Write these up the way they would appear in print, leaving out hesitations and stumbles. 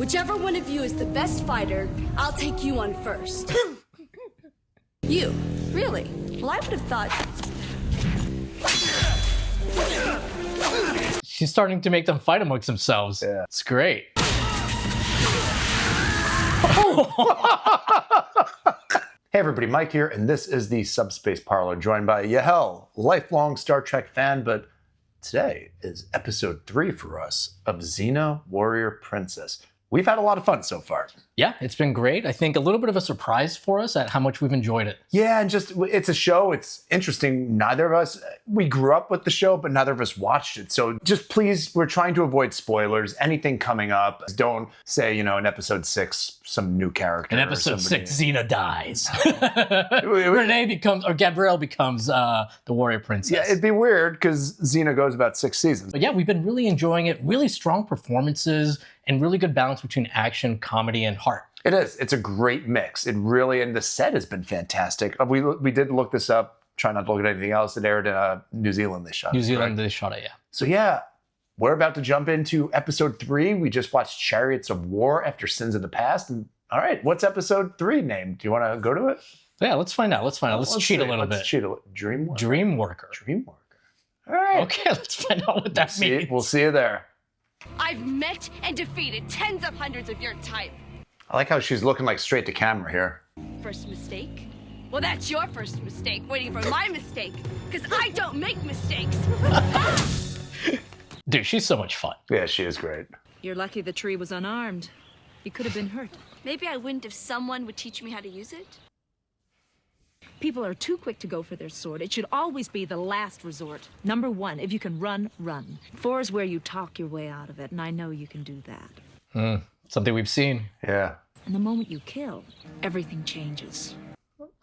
Whichever one of you is the best fighter, I'll take you on first. You? Really? Well, I would have thought... She's starting to make them fight amongst themselves. Yeah. It's great. Hey everybody, Mike here, and this is the Subspace Parlor, joined by Yahel, lifelong Star Trek fan, but today is episode 3 for us of Xena Warrior Princess. We've had a lot of fun so far. Yeah, it's been great. I think a little bit of a surprise for us at how much we've enjoyed it. Yeah, and just, it's a show, it's interesting. Neither of us, we grew up with the show, but neither of us watched it. So just please, we're trying to avoid spoilers. Anything coming up, don't say, you know, in episode 6, some new character. In episode 6, Xena dies. Renee becomes, or Gabrielle becomes the Warrior Princess. Yeah, it'd be weird because Xena goes about 6 seasons. But yeah, we've been really enjoying it. Really strong performances and really good balance between action, comedy, and heart. It is. It's a great mix. It really, and the set has been fantastic. We did look this up. Try not to look at anything else. It aired in New Zealand. They shot it. New Zealand, they shot it, yeah. So yeah, we're about to jump into episode 3. We just watched Chariots of War after Sins of the Past. And all right, what's episode 3 named? Do you want to go to it? Yeah, let's find out. Let's cheat a little bit. Dreamworker. Dreamworker. All right. Okay, let's find out what that means. We'll see you there. I've met and defeated tens of hundreds of your type. I like how she's looking like straight to camera here. First mistake? Well, that's your first mistake, waiting for my mistake, because I don't make mistakes. Dude, she's so much fun. Yeah, she is great. You're lucky the tree was unarmed. You could have been hurt. Maybe I wouldn't if someone would teach me how to use it. People are too quick to go for their sword. It should always be the last resort. Number 1, if you can run, run. 4 is where you talk your way out of it, and I know you can do that. Something we've seen. Yeah. And the moment you kill, everything changes.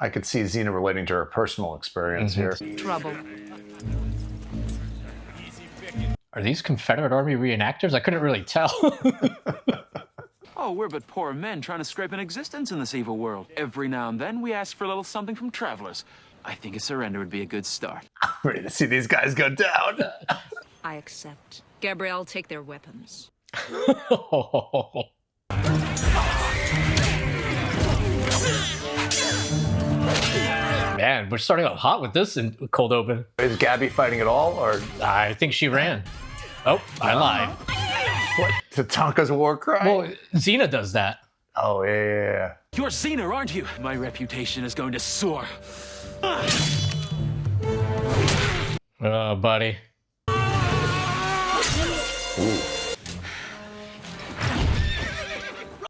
I could see Xena relating to her personal experience here. Trouble. Are these Confederate Army reenactors? I couldn't really tell. Oh, we're but poor men trying to scrape an existence in this evil world. Every now and then, we ask for a little something from travelers. I think a surrender would be a good start. I'm ready to see these guys go down. I accept. Gabrielle, take their weapons. Man, we're starting off hot with this in cold open. Is Gabby fighting at all, or I think she ran. Oh, I lied. what? Tatanka's war cry? Well, Xena does that. Oh, yeah. You're Xena, aren't you? My reputation is going to soar. Oh, buddy. Ooh.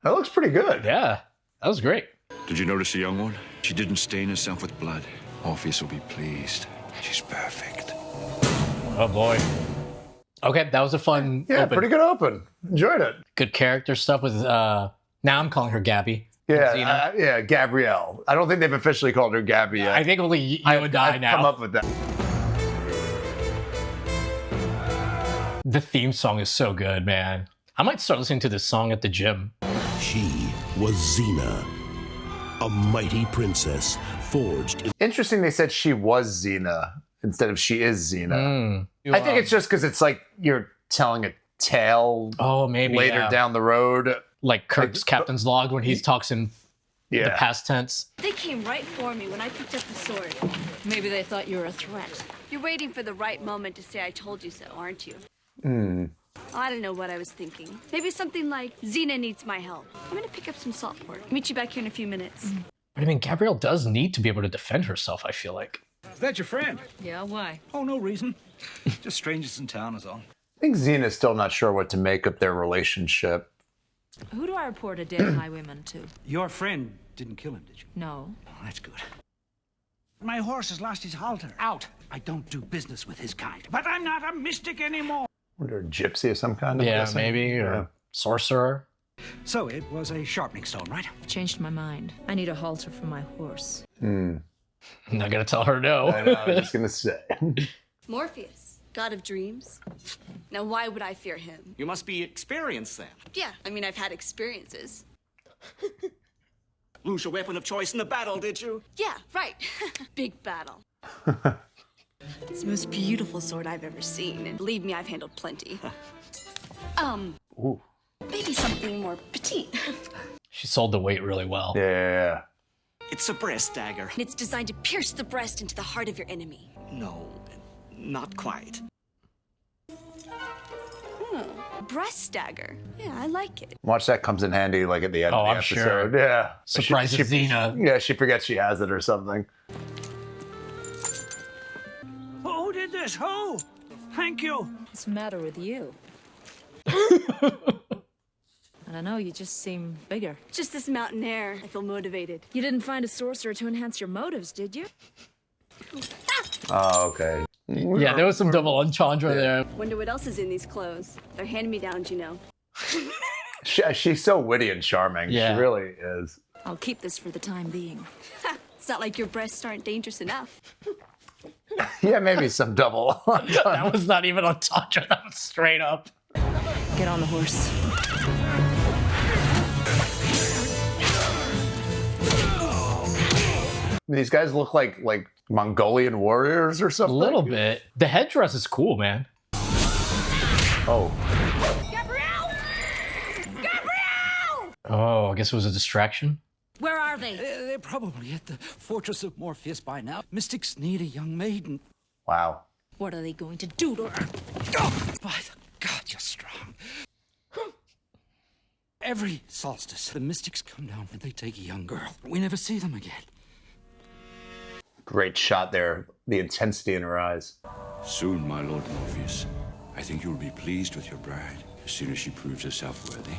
That looks pretty good. Yeah, that was great. Did you notice the young one? She didn't stain herself with blood. Orpheus will be pleased. She's perfect. Oh, boy. Okay, that was a fun open. Pretty good open. Enjoyed it. Good character stuff with, now I'm calling her Gabby. Yeah, yeah, Gabrielle. I don't think they've officially called her Gabby yet. I think only you and I now. Come up with that. The theme song is so good, man. I might start listening to this song at the gym. She was Xena, a mighty princess forged in... Interesting they said she was Xena instead of she is Xena. I think it's just because it's like you're telling a tale later down the road. Like Kirk's captain's log when he talks in the past tense. They came right for me when I picked up the sword. Maybe they thought you were a threat. You're waiting for the right moment to say I told you so, aren't you? I don't know what I was thinking. Maybe something like, Xena needs my help. I'm gonna pick up some salt pork. Meet you back here in a few minutes. But I mean, Gabrielle does need to be able to defend herself, I feel like. Is that your friend? Yeah, why? Oh, no reason. Just strangers in town is all. I think Xena's still not sure what to make of their relationship. Who do I report a dead highwayman to? Your friend didn't kill him, did you? No. Oh, that's good. My horse has lost his halter. Out. I don't do business with his kind. But I'm not a mystic anymore. Wonder a gypsy of some kind? Yeah, maybe, or sorcerer. So it was a sharpening stone, right? Changed my mind. I need a halter for my horse. I'm not gonna tell her no. I know, I was just gonna say. Morpheus, god of dreams. Now why would I fear him? You must be experienced then. Yeah, I mean, I've had experiences. Lose your weapon of choice in the battle, did you? Yeah, right. Big battle. It's the most beautiful sword I've ever seen, and believe me, I've handled plenty. Ooh. Maybe Maybe something more petite. She sold the weight really well. Yeah. It's a breast dagger. It's designed to pierce the breast into the heart of your enemy. No, not quite. Breast dagger. Yeah, I like it. Watch that comes in handy like at the end of the I'm episode. sure. Yeah. Surprises Xena. Yeah, she forgets she has it or something. Who did this? Who? Thank you. What's the matter with you? I don't know, you just seem bigger. Just this mountain air. I feel motivated. You didn't find a sorcerer to enhance your motives, did you? Oh, okay. Yeah, there was some double entendre there. Wonder what else is in these clothes. They're hand-me-downs, you know. She's so witty and charming. Yeah. She really is. I'll keep this for the time being. It's not like your breasts aren't dangerous enough. Yeah, maybe some double. That was not even entendre. That was straight up. Get on the horse. These guys look like Mongolian warriors or something. A little bit. The headdress is cool, man. Oh. Oh, I guess it was a distraction. Where are they? They're probably at the Fortress of Morpheus by now. Mystics need a young maiden. Wow. What are they going to do to her? Oh, by the God, you're strong. Every solstice, the mystics come down and they take a young girl. We never see them again. Great shot there. The intensity in her eyes. Soon, my Lord Morpheus. I think you'll be pleased with your bride as soon as she proves herself worthy.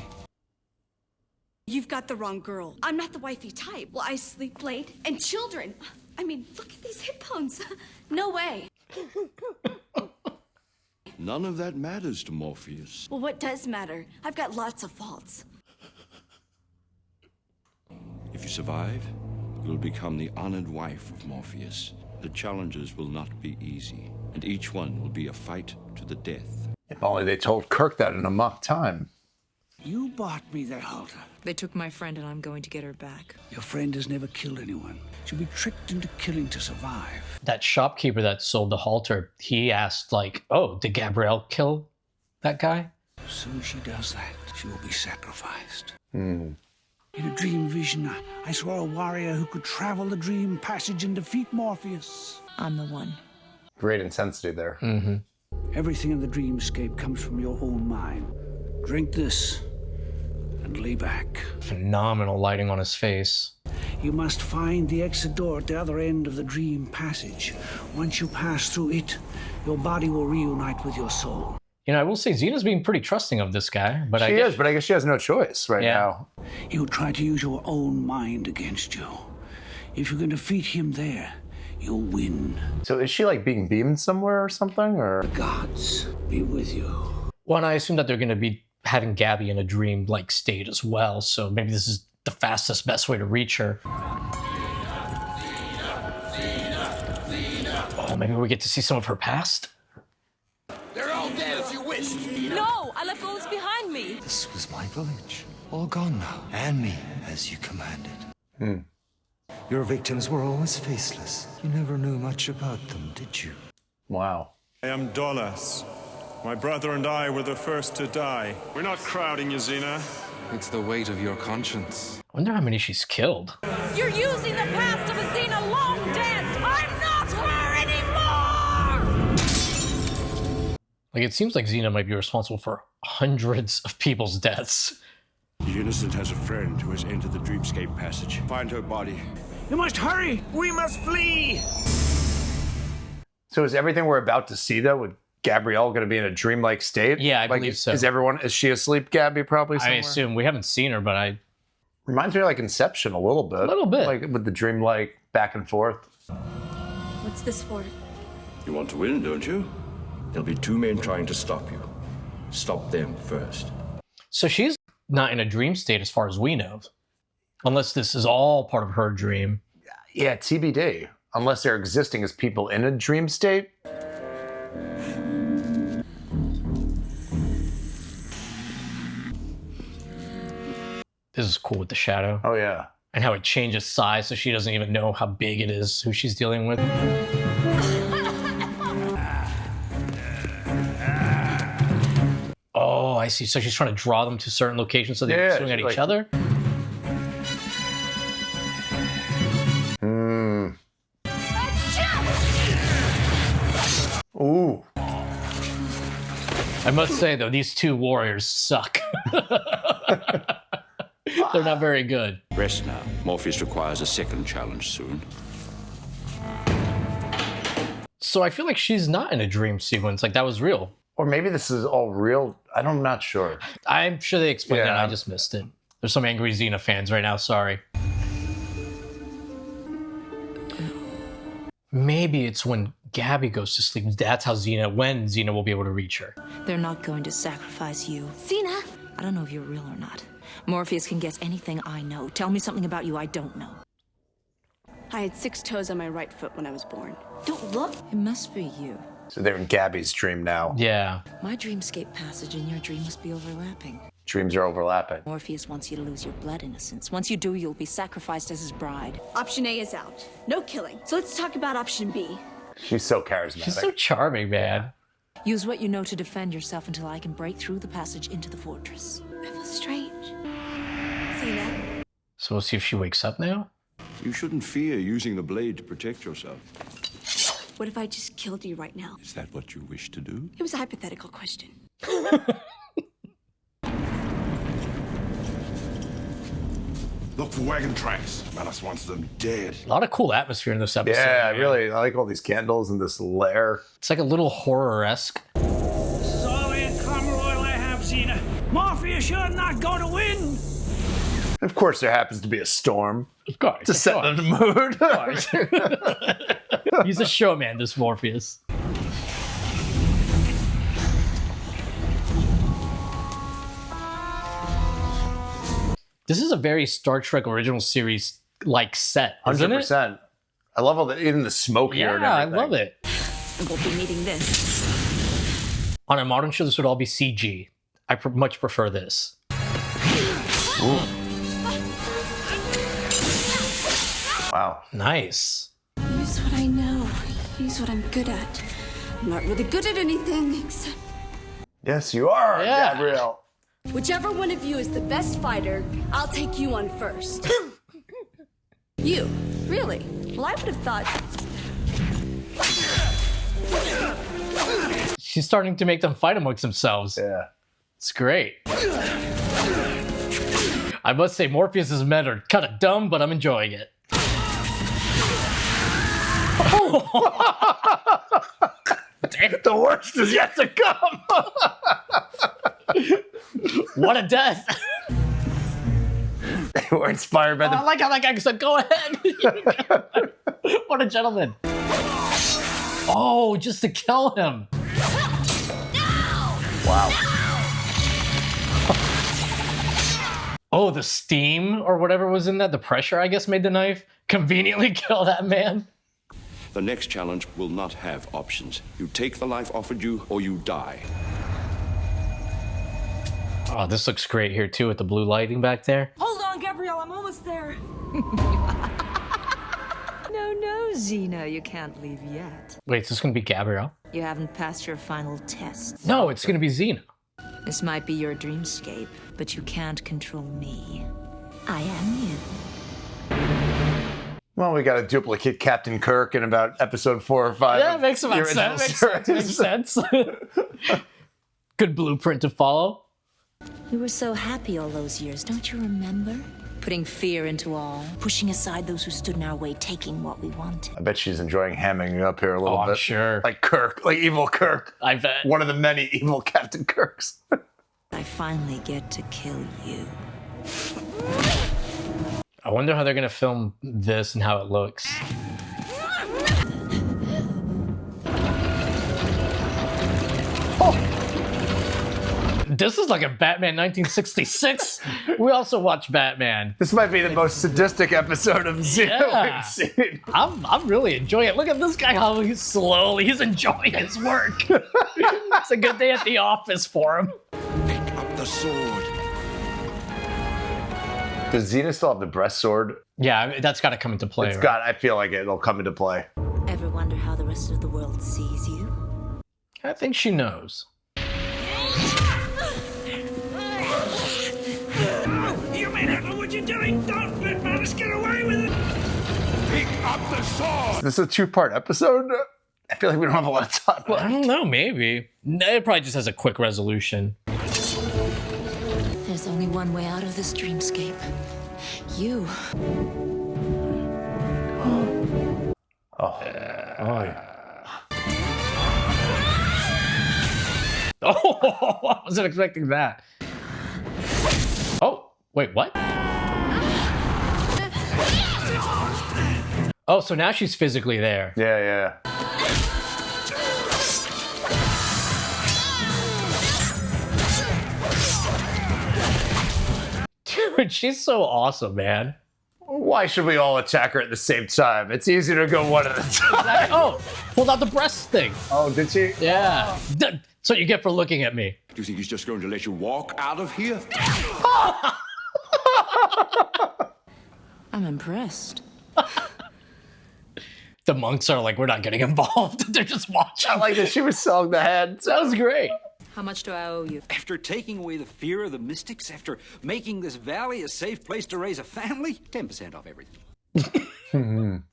You've got the wrong girl. I'm not the wifey type. Well, I sleep late. And children. I mean, look at these hip bones. No way. None of that matters to Morpheus. Well, what does matter? I've got lots of faults. If you survive, you'll become the honored wife of Morpheus. The challenges will not be easy, and each one will be a fight to the death. If only they told Kirk that in a mock time. You bought me that halter. They took my friend and I'm going to get her back. Your friend has never killed anyone. She'll be tricked into killing to survive. That shopkeeper that sold the halter, he asked, like, oh, did Gabrielle kill that guy? As soon as she does that, she will be sacrificed. Hmm. In a dream vision, I saw a warrior who could travel the dream passage and defeat Morpheus. I'm the one. Great intensity there. Mm-hmm. Everything in the dreamscape comes from your own mind. Drink this and lay back. Phenomenal lighting on his face. You must find the exit door at the other end of the dream passage. Once you pass through it, your body will reunite with your soul. You know, I will say Xena's being pretty trusting of this guy, but She is, but I guess she has no choice right now. He will try to use your own mind against you. If you can defeat him there, you'll win. So is she like being beamed somewhere or something, or? The gods be with you. Well, and I assume that they're going to be having Gabby in a dream-like state as well, so maybe this is the fastest, best way to reach her. Oh, maybe we get to see some of her past? They're all dead as you wished. No! I left all this behind me! This was my village. All gone now. And me, as you commanded. Your victims were always faceless. You never knew much about them, did you? Wow. I am Dolas. My brother and I were the first to die. We're not crowding you, Xena. It's the weight of your conscience. I wonder how many she's killed. You're using the past of a Xena long dead! I'm not her anymore! Like, it seems like Xena might be responsible for hundreds of people's deaths. The innocent has a friend who has entered the dreamscape passage. Find her body. You must hurry! We must flee! So is everything we're about to see, though, with Gabrielle going to be in a dreamlike state? Yeah, I believe so. Is she asleep, Gabby, probably somewhere? I assume. We haven't seen her, but I... Reminds me of like Inception a little bit. A little bit. Like with the dreamlike back and forth. What's this for? You want to win, don't you? There'll be two men trying to stop you. Stop them first. So she's not in a dream state as far as we know. Unless this is all part of her dream. Yeah, TBD. Unless they're existing as people in a dream state. This is cool with the shadow. Oh, yeah. And how it changes size so she doesn't even know how big it is, who she's dealing with. Oh, I see. So she's trying to draw them to certain locations so they're swing at each other? Ooh. I must say, though, these two warriors suck. They're not very good. Rest now. Morpheus requires a second challenge soon. So I feel like she's not in a dream sequence. Like, that was real. Or maybe this is all real. I'm not sure. I'm sure they explained Yeah. that. I just missed it. There's some angry Xena fans right now. Sorry. Maybe it's when Gabby goes to sleep. That's how when Xena will be able to reach her. They're not going to sacrifice you. Xena! I don't know if you're real or not. Morpheus can guess anything I know. Tell me something about you I don't know. I had 6 toes on my right foot when I was born. Don't look. It must be you. So they're in Gabby's dream now. Yeah. My dreamscape passage and your dream must be overlapping. Dreams are overlapping. Morpheus wants you to lose your blood innocence. Once you do, you'll be sacrificed as his bride. Option A is out. No killing. So let's talk about option B. She's so charismatic. She's so charming, man. Use what you know to defend yourself until I can break through the passage into the fortress. I feel strange. Xena? So we'll see if she wakes up now. You shouldn't fear using the blade to protect yourself. What if I just killed you right now? Is that what you wish to do? It was a hypothetical question. Look for wagon tracks. Manus wants them dead. A lot of cool atmosphere in this episode. Yeah, man. I like all these candles and this lair. It's like a little horror-esque. This is all the income royal I have, Xena. Morpheus, you're not going to win. Of course, there happens to be a storm. Of course. To set the mood. He's a showman, this Morpheus. This is a very Star Trek original series like set, isn't it? 100%. I love all the in the smoke here and Yeah, I everything. love it. We'll be needing this. On a modern show, this would all be CG. I much prefer this. Ooh. Wow. Nice. Use what I know. Use what I'm good at. I'm not really good at anything except... Yes, you are, Yeah. Gabrielle. Whichever one of you is the best fighter, I'll take you on first. You? Really? Well, I would have thought... She's starting to make them fight amongst themselves. Yeah. It's great. I must say, Morpheus's men are kind of dumb, but I'm enjoying it. The worst is yet to come. What a death. They were inspired by the... I like how that guy said, go ahead. What a gentleman. Oh, just to kill him. Wow. Oh, the steam or whatever was in that, the pressure, I guess, made the knife conveniently kill that man. The next challenge will not have options. You take the life offered you, or you die. Oh, this looks great here, too, with the blue lighting back there. Hold on, Gabrielle, I'm almost there. No, Xena, you can't leave yet. Wait, is this going to be Gabrielle? You haven't passed your final test. No, it's going to be Xena. This might be your dreamscape, but you can't control me. I am you. Well, we got to duplicate Captain Kirk in about episode 4 or 5. Yeah, it makes about sense. Makes sense. Good blueprint to follow. We were so happy all those years, don't you remember? Putting fear into all, pushing aside those who stood in our way, taking what we wanted. I bet she's enjoying hamming it up here a little bit. I'm sure. Like Kirk, like evil Kirk. I bet. One of the many evil Captain Kirks. I finally get to kill you. I wonder how they're going to film this and how it looks. This is like a Batman 1966. We also watch Batman. This might be the most sadistic episode of Xena Yeah. we've seen. I'm really enjoying it. Look at this guy, how he's enjoying his work. It's a good day at the office for him. Pick up the sword. Does Xena still have the breast sword? Yeah, that's got to come into play. It's right? got. I feel like it'll come into play. Ever wonder how the rest of the world sees you? I think she knows. punks get away with it? Pick up the sword! This is a two-part episode? I feel like we don't have a lot of time. Well, I don't know, maybe. It probably just has a quick resolution. There's only one way out of this dreamscape. You. Oh, yeah. Oh, I wasn't expecting that. Oh, wait, what? Oh, so now she's physically there. Yeah. Dude, she's so awesome, man. Why should we all attack her at the same time? It's easier to go one at a time. Oh, pulled out the breast thing. Oh, did she? Yeah. That's what you get for looking at me. Do you think he's just going to let you walk out of here? I'm impressed. The monks are like, we're not getting involved. They're just watching. I like that she was selling the heads. That was great. How much do I owe you? After taking away the fear of the mystics, after making this valley a safe place to raise a family, 10% off everything.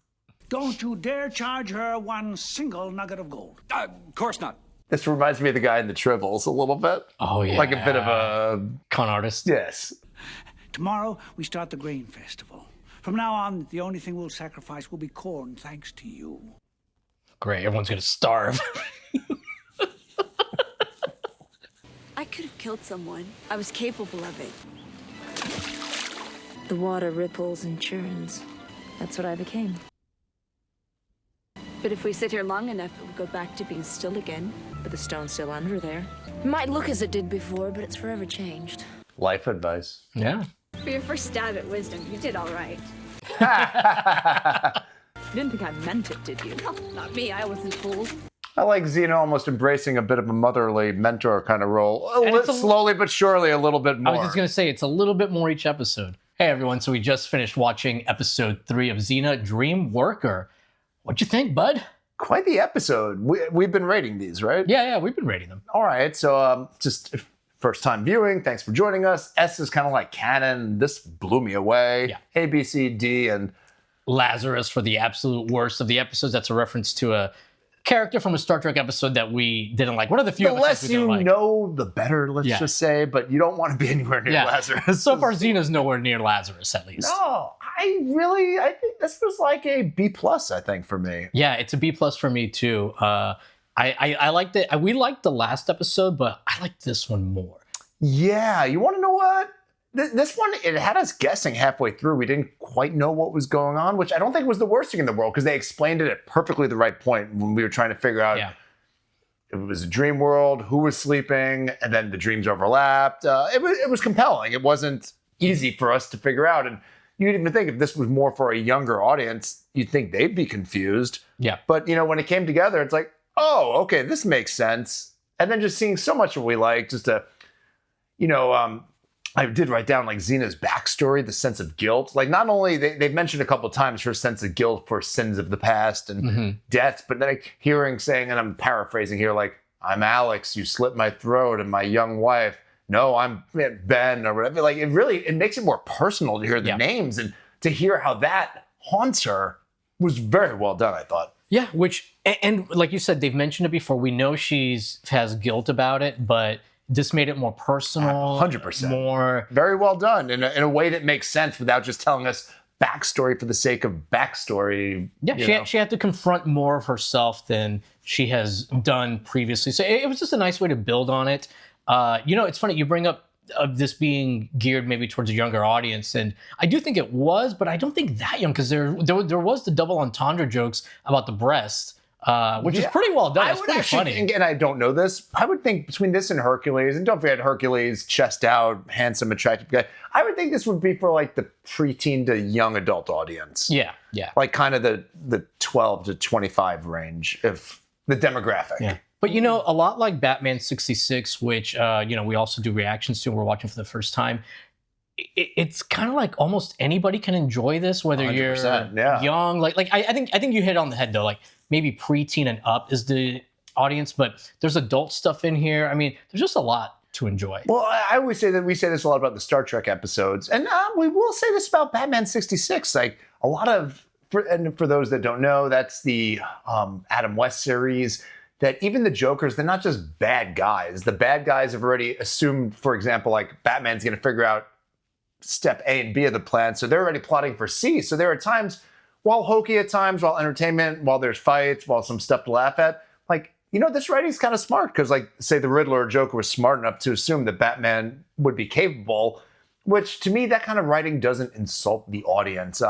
Don't you dare charge her one single nugget of gold. Of course not. This reminds me of the guy in the Tribbles a little bit. Oh, yeah. Like a bit of a... con artist. Yes. Tomorrow, we start the grain festival. From now on, the only thing we'll sacrifice will be corn, thanks to you. Great, everyone's gonna starve. I could have killed someone. I was capable of it. The water ripples and churns. That's what I became. But if we sit here long enough, it will go back to being still again. But the stone's still under there. It might look as it did before, but it's forever changed. Life advice. Yeah. For your first stab at wisdom, you did all right. You didn't think I meant it, did you? No, not me. I wasn't fooled. I like Xena almost embracing a bit of a motherly mentor kind of role. It's Slowly but surely a little bit more. I was just going to say, it's a little bit more each episode. Hey, everyone. So we just finished watching episode 3 of Xena Dreamworker. What'd you think, bud? Quite the episode. We've been rating these, right? Yeah, we've been rating them. All right. So just first time viewing. Thanks for joining us. S is kind of like canon. This blew me away. Yeah. A, B, C, D, and Lazarus for the absolute worst of the episodes. That's a reference to a character from a Star Trek episode that we didn't like. One of the few the episodes less we didn't you like. know, the better, let's just say, but you don't want to be anywhere near Lazarus. So far, Xena's nowhere near Lazarus, at least. No, I think this was like a B+, I think, for me. Yeah, it's a B+ for me, too. I liked it. We liked the last episode, but I liked this one more. Yeah, you want to know what? This one, it had us guessing halfway through. We didn't quite know what was going on, which I don't think was the worst thing in the world, because they explained it at perfectly the right point when we were trying to figure out if it was a dream world, who was sleeping, and then the dreams overlapped. It was compelling. It wasn't easy for us to figure out. And you'd even think if this was more for a younger audience, you'd think they'd be confused. Yeah. But, when it came together, it's like, oh, okay, this makes sense. And then just seeing so much of what we like, just to, I did write down like Xena's backstory, the sense of guilt. Like not only they've mentioned a couple of times her sense of guilt for sins of the past and deaths, but then saying, and I'm paraphrasing here, like, I'm Alex, you slit my throat, and my young wife, no, I'm Ben, or whatever. Like it makes it more personal to hear the names and to hear how that haunts her was very well done, I thought. Yeah, and like you said, they've mentioned it before. We know has guilt about it, but this made it more personal. 100%. More. Very well done in a way that makes sense without just telling us backstory for the sake of backstory. Yeah, she had to confront more of herself than she has done previously. So it was just a nice way to build on it. It's funny, you bring up this being geared maybe towards a younger audience, and I do think it was, but I don't think that young, because there was the double entendre jokes about the breast. Which is pretty well done. It's pretty funny. And I don't know this. I would think between this and Hercules, and don't forget Hercules, chest out, handsome, attractive guy. I would think this would be for like the preteen to young adult audience. Yeah. Like kind of the 12 to 25 range of the demographic. Yeah. But a lot like Batman 66, which we also do reactions to, and we're watching for the first time. It's kind of like almost anybody can enjoy this, whether you're young. Like I think you hit on the head though. Like maybe preteen and up is the audience, but there's adult stuff in here. I mean, there's just a lot to enjoy. Well, I always say that we say this a lot about the Star Trek episodes, and we will say this about Batman 66. Like a lot of, for those that don't know, that's the Adam West series. That even the Jokers, they're not just bad guys. The bad guys have already assumed, for example, like Batman's going to figure out step A and B of the plan, so they're already plotting for C. So there are times, while hokey at times, while entertainment, while there's fights, while some stuff to laugh at, like, this writing's kind of smart because, like, say the Riddler or Joker was smart enough to assume that Batman would be capable, which to me, that kind of writing doesn't insult the audience.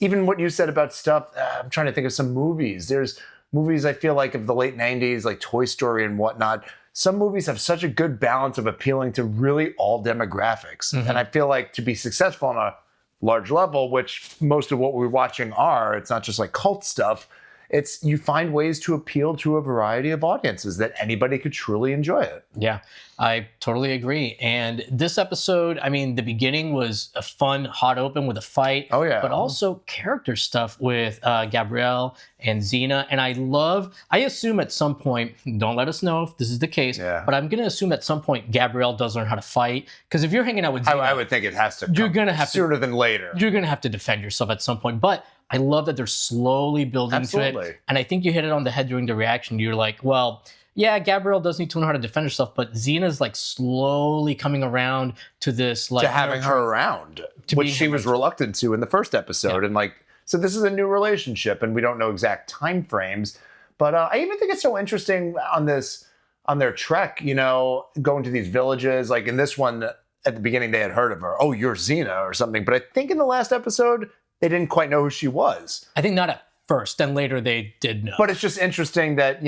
Even what you said about stuff, I'm trying to think of some movies. There's movies I feel like of the late 90s, like Toy Story and whatnot. Some movies have such a good balance of appealing to really all demographics. And I feel like to be successful on a large level, which most of what we're watching are, it's not just like cult stuff. It's you find ways to appeal to a variety of audiences that anybody could truly enjoy it. Yeah, I totally agree. And this episode, I mean, the beginning was a fun, hot open with a fight. Oh, yeah. But also character stuff with Gabrielle and Xena. And I assume at some point, don't let us know if this is the case, but I'm going to assume at some point Gabrielle does learn how to fight. Because if you're hanging out with Xena, I would think it has to come you're gonna have sooner than later. You're going to have to defend yourself at some point. But I love that they're slowly building to it. And I think you hit it on the head during the reaction. You're like, well, yeah, Gabrielle does need to learn how to defend herself, but Xena's like slowly coming around to this, like, to having her around, which she was reluctant to in the first episode. And like, so this is a new relationship and we don't know exact time frames. But I even think it's so interesting on their trek, going to these villages. Like in this one, at the beginning, they had heard of her. Oh, you're Xena or something. But I think in the last episode, they didn't quite know who she was. I think not at first, then later they did know. But it's just interesting that,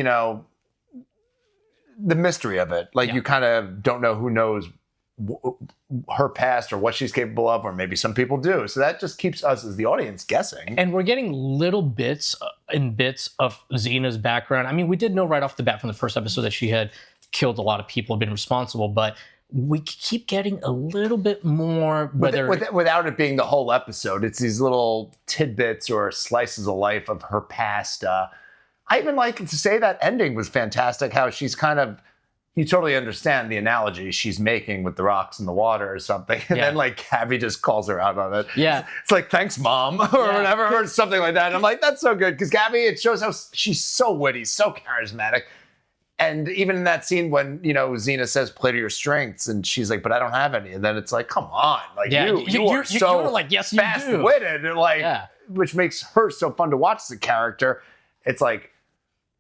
the mystery of it. Like you kind of don't know who knows her past or what she's capable of, or maybe some people do. So that just keeps us as the audience guessing. And we're getting little bits of Xena's background. I mean, we did know right off the bat from the first episode that she had killed a lot of people, been responsible, but we keep getting a little bit more, without it being the whole episode. It's these little tidbits or slices of life of her past. I even like to say that ending was fantastic, how she's kind of, you totally understand the analogy she's making with the rocks in the water or something. And then like Gabby just calls her out on it. Yeah. It's like, thanks, Mom, or whatever, or something like that. And I'm like, that's so good. Because Gabby, it shows how she's so witty, so charismatic. And even in that scene when, Xena says, play to your strengths, and she's like, but I don't have any. And then it's like, come on. Like, you are so like, yes, you fast-witted. And like, which makes her so fun to watch as a character. It's like,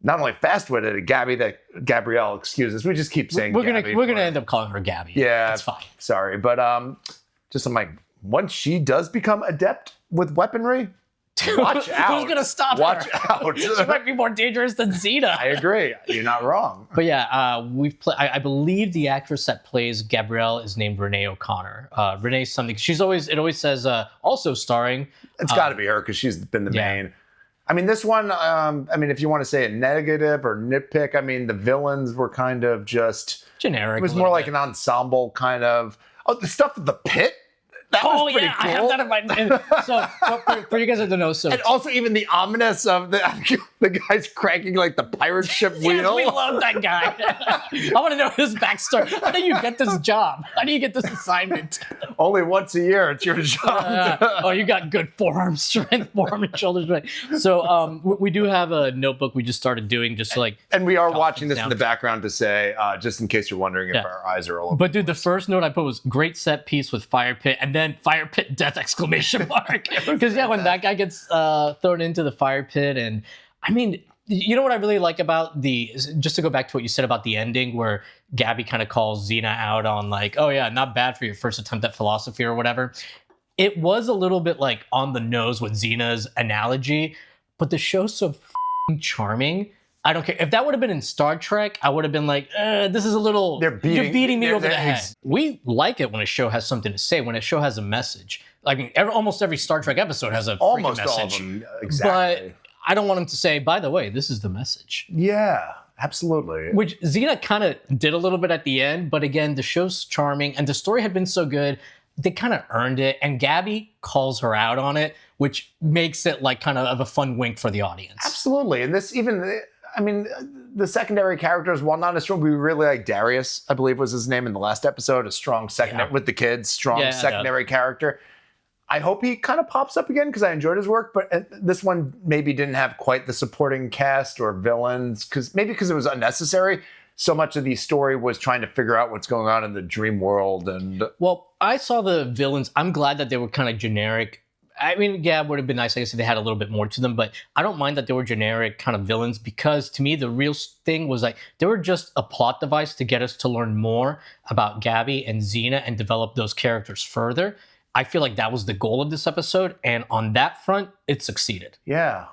not only fast-witted, Gabrielle, excuse us. We just keep saying we're gonna end up calling her Gabby. Yeah. That's fine. Sorry. But I'm like, once she does become adept with weaponry, watch out. Who's gonna stop her? Watch out. She might be more dangerous than Xena. I agree. You're not wrong. But yeah, I believe the actress that plays Gabrielle is named Renee O'Connor. Renee something. It always says also starring. It's got to be her because she's been the main. I mean, this one, if you want to say a negative or nitpick, I mean, the villains were kind of just generic. It was more like an ensemble kind of. Oh, the stuff with the pit. That was pretty cool. I have that in my. So for you guys that don't know, and also even the ominous of the guys cranking like the pirate ship wheel. Yes, we love that guy. I want to know his backstory. How do you get this job? How do you get this assignment? Only once a year, it's your job. You got good forearm strength, forearm and shoulder strength. So we do have a notebook we just started doing just to like. And we are watching this in the background to say, just in case you're wondering if our eyes are a little. But dude, the first note I put was great set piece with fire pit, and then fire pit death exclamation mark. Because when that guy gets thrown into the fire pit, and I mean, you know what I really like about just to go back to what you said about the ending where Gabby kind of calls Xena out on like, oh yeah, not bad for your first attempt at philosophy or whatever. It was a little bit like on the nose with Xena's analogy, but the show's so charming. I don't care. If that would have been in Star Trek, I would have been like, this is a little, you're beating me over the head. We like it when a show has something to say, when a show has a message. I mean, almost every Star Trek episode has a freaking message. All of them, exactly. But I don't want them to say, by the way, this is the message. Yeah, absolutely. Which Xena kind of did a little bit at the end, but again, the show's charming, and the story had been so good, they kind of earned it, and Gabby calls her out on it, which makes it like kind of a fun wink for the audience. Absolutely, and this even... I mean, the secondary characters, while not as strong, we really like Darius, I believe was his name in the last episode, a strong secondary with the kids, strong secondary character. I hope he kind of pops up again because I enjoyed his work, but this one maybe didn't have quite the supporting cast or villains, because it was unnecessary. So much of the story was trying to figure out what's going on in the dream world. And well, I saw the villains. I'm glad that they were kind of generic. I mean, yeah, it would have been nice, I guess, if they had a little bit more to them, but I don't mind that they were generic kind of villains, because to me, the real thing was like, they were just a plot device to get us to learn more about Gabby and Xena and develop those characters further. I feel like that was the goal of this episode, and on that front, it succeeded. Yeah.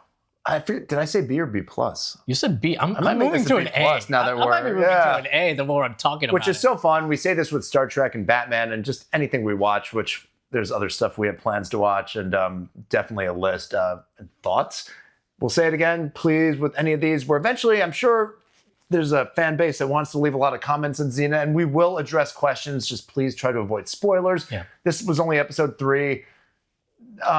I forget, did I say B or B plus? You said B. I'm moving moving to an A. Now that I might be moving to an A the more I'm talking about Which is so fun. We say this with Star Trek and Batman and just anything we watch, which there's other stuff we have plans to watch, and definitely a list. Thoughts? We'll say it again, please, with any of these, where eventually I'm sure there's a fan base that wants to leave a lot of comments on Xena, and we will address questions. Just please try to avoid spoilers. Yeah. This was only episode 3.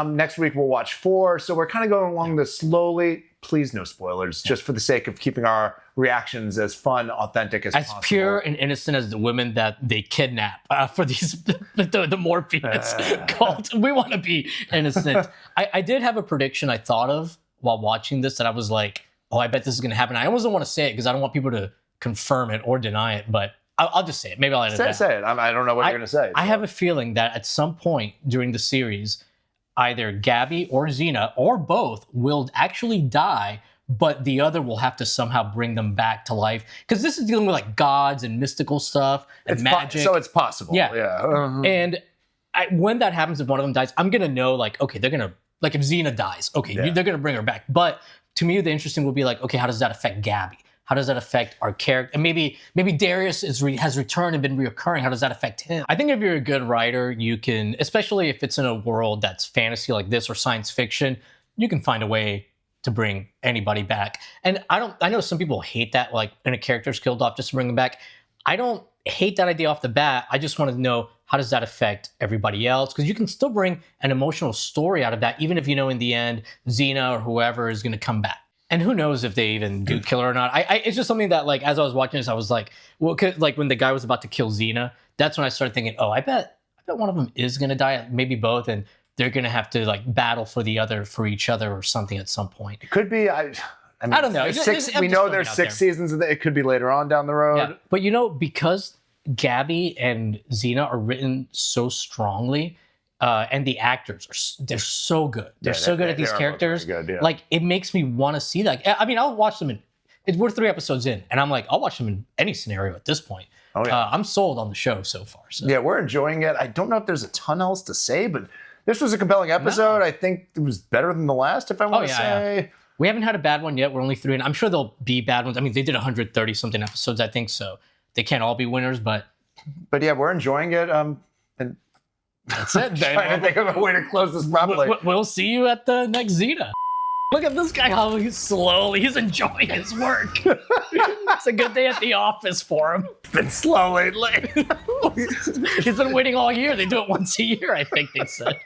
Next week we'll watch 4. So we're kind of going along this slowly. Please no spoilers, just for the sake of keeping our reactions as fun, authentic as possible. As pure and innocent as the women that they kidnap for these the Morpheus cult. We want to be innocent. I did have a prediction I thought of while watching this that I was like, oh, I bet this is going to happen. I almost don't want to say it because I don't want people to confirm it or deny it, but I'll just say it. Maybe I'll edit it. Say it. I don't know what you're going to say. I have a feeling that at some point during the series, either Gabby or Xena or both will actually die, but the other will have to somehow bring them back to life. Because this is dealing with like gods and mystical stuff and magic. So it's possible. Yeah. And when that happens, if one of them dies, I'm going to know like, okay, they're going to, like if Xena dies, okay, they're going to bring her back. But to me, the interesting will be like, okay, how does that affect Gabby? How does that affect our character? And maybe Darius has returned and been reoccurring. How does that affect him? I think if you're a good writer, you can, especially if it's in a world that's fantasy like this or science fiction, you can find a way to bring anybody back. And I know some people hate that, like when a character's killed off just to bring them back. I don't hate that idea off the bat. I just want to know, how does that affect everybody else? Because you can still bring an emotional story out of that, even if you know in the end, Xena or whoever is going to come back. And who knows if they even do kill her or not. It's just something that, like, as I was watching this, I was like, well, like when the guy was about to kill Xena, that's when I started thinking, oh, I bet one of them is going to die, maybe both, and they're going to have to like battle for each other or something at some point. It could be. I mean, I don't know. We know there's 6 seasons of it. It could be later on down the road. Yeah. But because Gabby and Xena are written so strongly, and the actors they're so good. They're so good at these characters. Good, Like it makes me want to see that. I mean, I'll watch them we're 3 episodes in, and I'm like, I'll watch them in any scenario at this point. Oh, yeah. I'm sold on the show so far. So. Yeah, we're enjoying it. I don't know if there's a ton else to say, but this was a compelling episode. No. I think it was better than the last, if I want to say. Yeah. We haven't had a bad one yet. We're only 3 in. I'm sure there'll be bad ones. I mean, they did 130 something episodes, I think, so they can't all be winners, but yeah, we're enjoying it. And that's it. Trying to think of a way to close this properly. We'll see you at the next Xena. Look at this guy, how he's enjoying his work. It's a good day at the office for him. It's been slow lately. He's been waiting all year. They do it once a year, I think they said.